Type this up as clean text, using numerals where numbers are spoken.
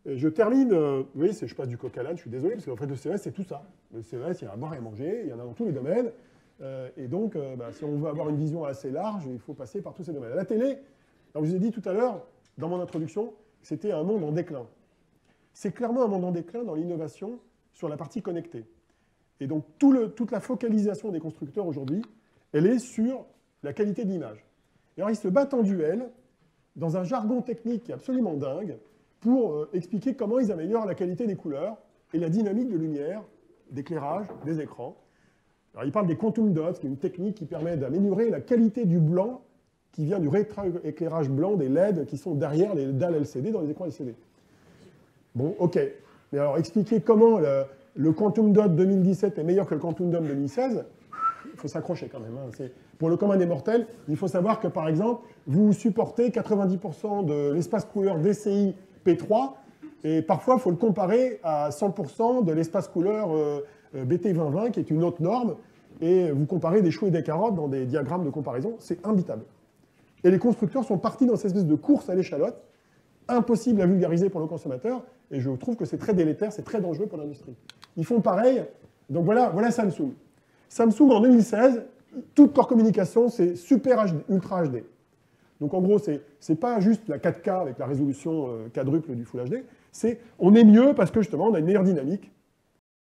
Je termine, vous voyez, je passe du coq à l'âne, je suis désolé, parce qu'en fait, le CES, c'est tout ça. Le CES, il y a à boire et à manger, il y en a dans tous les domaines. Et donc, si on veut avoir une vision assez large, il faut passer par tous ces domaines. À la télé, alors je vous ai dit tout à l'heure, dans mon introduction, que c'était un monde en déclin. C'est clairement un monde en déclin dans l'innovation sur la partie connectée. Et donc, toute la focalisation des constructeurs aujourd'hui, elle est sur la qualité de l'image. Et alors, ils se battent en duel, dans un jargon technique qui est absolument dingue, pour expliquer comment ils améliorent la qualité des couleurs et la dynamique de lumière, d'éclairage, des écrans. Alors, ils parlent des quantum dots, qui est une technique qui permet d'améliorer la qualité du blanc qui vient du rétroéclairage blanc des LED qui sont derrière les dalles LCD dans les écrans LCD. Bon, ok. Mais alors, expliquer comment le quantum dot 2017 est meilleur que le quantum dot 2016, il faut s'accrocher quand même. Hein. Pour le commun des mortels, il faut savoir que, par exemple, vous supportez 90% de l'espace couleur DCI P3, et parfois, il faut le comparer à 100% de l'espace couleur BT 2020, qui est une autre norme, et vous comparez des choux et des carottes dans des diagrammes de comparaison, c'est imbitable. Et les constructeurs sont partis dans cette espèce de course à l'échalote, impossible à vulgariser pour le consommateur, et je trouve que c'est très délétère, c'est très dangereux pour l'industrie. Ils font pareil, donc voilà Samsung. Samsung, en 2016, toute leur communication, c'est Super HD, Ultra HD. Donc en gros, c'est pas juste la 4K avec la résolution quadruple du Full HD, c'est on est mieux parce que justement, on a une meilleure dynamique,